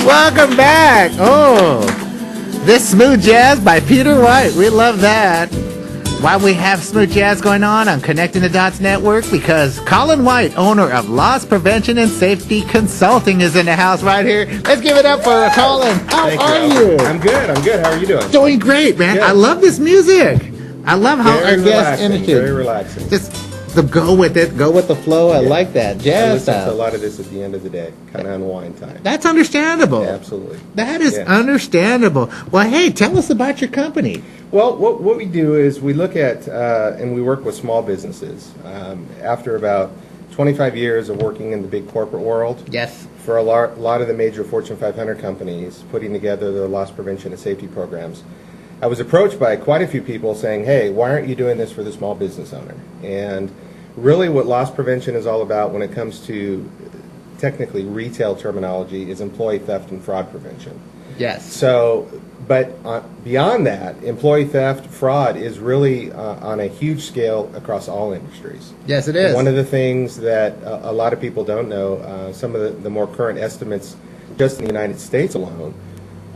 Welcome back. Oh, this smooth jazz by Peter White. We love that. Why we have smooth jazz going on Connecting the Dots Network? Because Colin White, owner of Loss Prevention and Safety Consulting, is in the house right here. Let's give it up for Colin. How are you? I'm good. How are you doing? Doing great, man. Good. I love this music. I love how our guests indicate. Very relaxing. Just the go with it, go with the flow. I like that jazz I listen style. to a lot of this at the end of the day, kind of unwind time. That's understandable. Yeah, absolutely. That is understandable. Well, hey, tell us about your company. Well, what we do is we look at and we work with small businesses. After about 25 years of working in the big corporate world, Yes. for a lot of the major Fortune 500 companies putting together their loss prevention and safety programs, I was approached by quite a few people saying, hey, why aren't you doing this for the small business owner? And really what loss prevention is all about when it comes to technically retail terminology is employee theft and fraud prevention. Yes. So, but beyond that, employee theft, fraud is really on a huge scale across all industries. Yes, it is. One of the things that a lot of people don't know, some of the more current estimates just in the United States alone,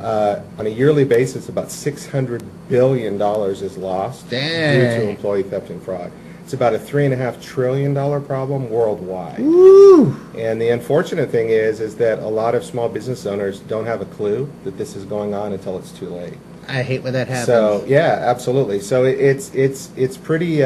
on a yearly basis, about $600 billion is lost due to employee theft and fraud. It's about a $3.5 trillion problem worldwide. Woo. And the unfortunate thing is that a lot of small business owners don't have a clue that this is going on until it's too late. I hate when that happens. So yeah, absolutely. So it's pretty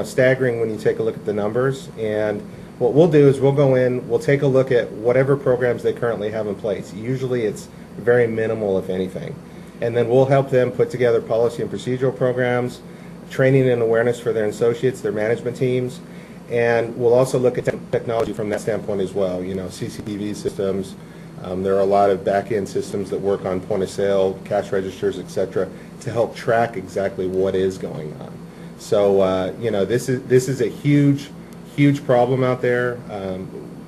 staggering when you take a look at the numbers. And what we'll do is we'll go in, we'll take a look at whatever programs they currently have in place. Usually it's very minimal, if anything. And then we'll help them put together policy and procedural programs, training and awareness for their associates, their management teams, and we'll also look at technology from that standpoint as well. You know, CCTV systems. There are a lot of back-end systems that work on point of sale, cash registers, etc., to help track exactly what is going on. So this is a huge problem out there.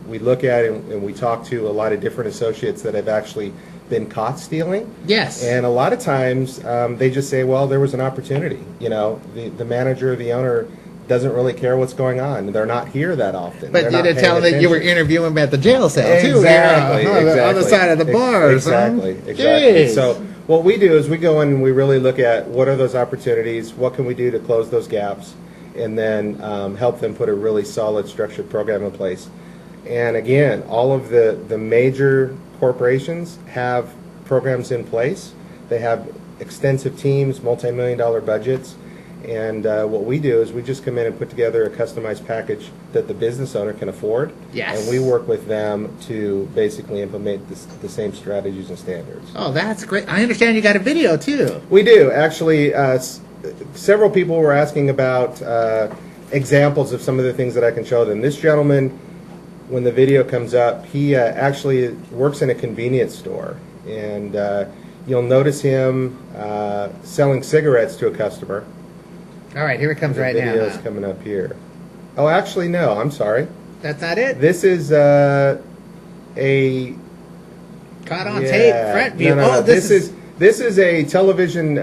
We look at it and we talk to a lot of different associates that have actually been caught stealing. Yes. And a lot of times they just say, well, there was an opportunity. You know, the manager, the owner doesn't really care what's going on. They're not here that often. But you didn't tell them that you were interviewing them at the jail cell, too. Exactly. On the other side of the bars. Exactly. Huh? Exactly. So what we do is we go in and we really look at what are those opportunities, what can we do to close those gaps, and then help them put a really solid structured program in place. And again, all of the major corporations have programs in place. They have extensive teams, multi-million-dollar budgets, and what we do is we just come in and put together a customized package that the business owner can afford. Yes. And we work with them to basically implement the same strategies and standards. Oh, that's great. I understand you got a video, too. We do. Actually, several people were asking about examples of some of the things that I can show them. This gentleman, when the video comes up, he actually works in a convenience store, and you'll notice him selling cigarettes to a customer. All right, here it comes right now. The video's coming up here. Oh, actually, no, I'm sorry. That's not it? This is a... Caught on tape, front view. No. Oh, This is a television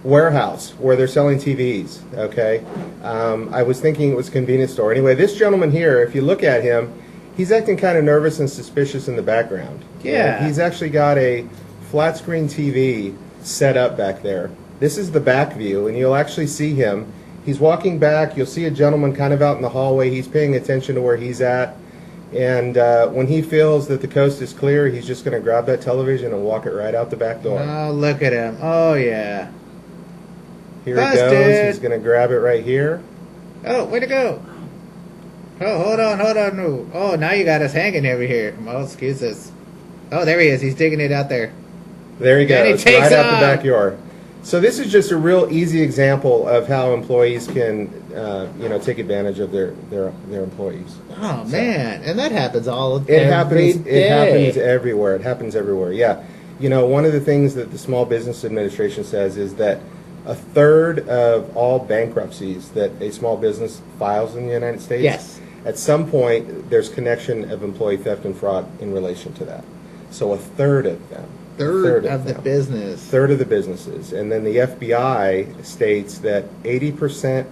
warehouse where they're selling TVs, okay? I was thinking it was a convenience store. Anyway, this gentleman here, if you look at him, he's acting kind of nervous and suspicious in the background. Yeah. And he's actually got a flat screen TV set up back there. This is the back view, and you'll actually see him. He's walking back. You'll see a gentleman kind of out in the hallway. He's paying attention to where he's at. And when he feels that the coast is clear, he's just going to grab that television and walk it right out the back door. Oh, look at him. Oh, yeah. Here Busted. he goes. He's going to grab it right here. Oh, where'd it go? Oh, hold on. No. Oh, now you got us hanging over here. Oh, excuses. Oh, there he is. He's digging it out there. There he And he goes, takes right out off. the backyard. So this is just a real easy example of how employees can, take advantage of their employees. Oh, man. And that happens It every happens. day. It happens everywhere. It happens everywhere. Yeah. You know, one of the things that the Small Business Administration says is that a third of all bankruptcies that a small business files in the United States, Yes. at some point there's connection of employee theft and fraud in relation to that. So a third of them. Third of the business. Third of the businesses. And then the FBI states that 80%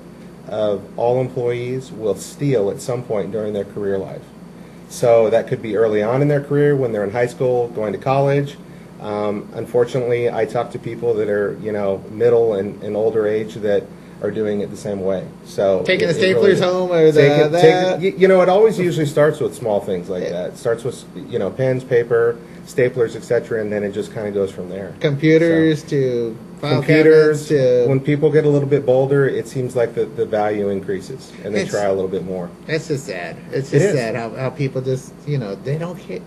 of all employees will steal at some point during their career life. So that could be early on in their career, when they're in high school, going to college. Unfortunately, I talk to people that are, middle and older age that are doing it the same way. So Taking the staplers home or that. It always usually starts with small things like that. It starts with, pens, paper, staplers, etc., and then it just kind of goes from there. Computers to file computers. cabinets to... When people get a little bit bolder, it seems like the value increases, and they try a little bit more. It's just sad. It's just sad how people just, they don't hit,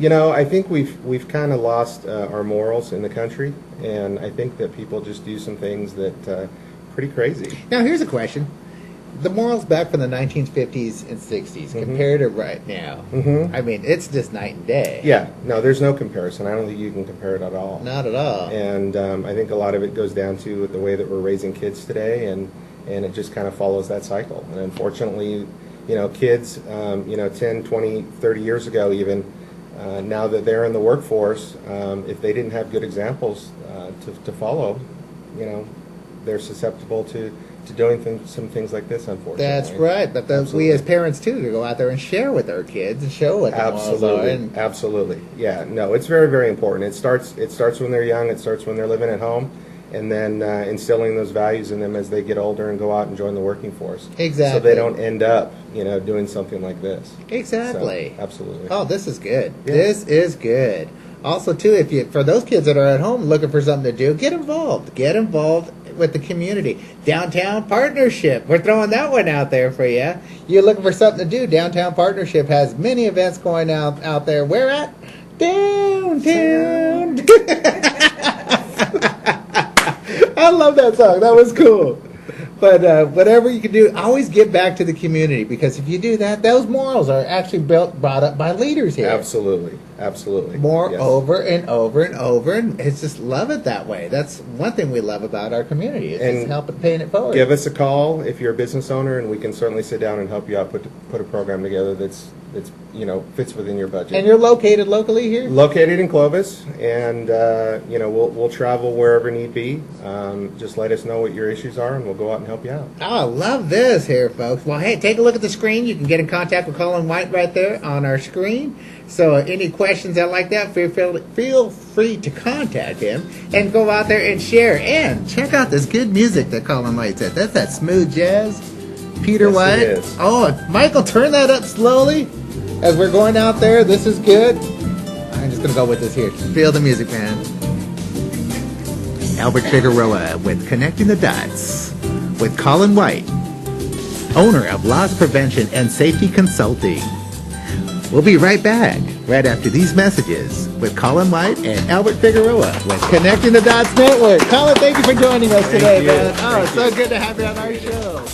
I think we've kind of lost our morals in the country, and I think that people just do some things that pretty crazy. Now, here's a question. The morals back from the 1950s and 60s compared to right now, I mean, it's just night and day. Yeah, no, there's no comparison. I don't think you can compare it at all. Not at all. And I think a lot of it goes down to the way that we're raising kids today, and it just kind of follows that cycle. And unfortunately, kids, 10, 20, 30 years ago even, now that they're in the workforce, if they didn't have good examples to follow, they're susceptible to doing some things like this, unfortunately. That's right. But we as parents, too, to go out there and share with our kids and show what the morals are. Absolutely. Yeah, no, it's very, very important. It starts when they're young. It starts when they're living at home. And then instilling those values in them as they get older and go out and join the working force. Exactly. So they don't end up, doing something like this. Exactly. So, absolutely. Oh, this is good. Yeah. This is good. Also, too, for those kids that are at home looking for something to do, get involved. Get involved with the community. Downtown Partnership. We're throwing that one out there for you. You're looking for something to do. Downtown Partnership has many events going out there. Where at? Downtown. I love that song. That was cool. But whatever you can do, always give back to the community, because if you do that, those morals are actually brought up by leaders here. Absolutely. Absolutely. More over and over and over, and it's just love it that way. That's one thing we love about our community. It's just helping paying it forward. Give us a call if you're a business owner, and we can certainly sit down and help you out, put a program together that's fits within your budget. And you're located locally here? Located in Clovis, and we'll travel wherever need be. Just let us know what your issues are, and we'll go out and help you out. Oh, I love this here, folks. Well, hey, take a look at the screen. You can get in contact with Colin White right there on our screen. So any questions out like that, feel free to contact him and go out there and share. And check out this good music that Colin White said. That's that smooth jazz. Peter White. It is. Oh, Michael, turn that up slowly as we're going out there. This is good. I'm just going to go with this here. Feel the music, man. Albert Figueroa with Connecting the Dots with Colin White, owner of Loss Prevention and Safety Consulting. We'll be right back, right after these messages, with Colin White and Albert Figueroa with Connecting the Dots Network. Colin, thank you for joining us today, man. Oh, it's so good to have you on our show.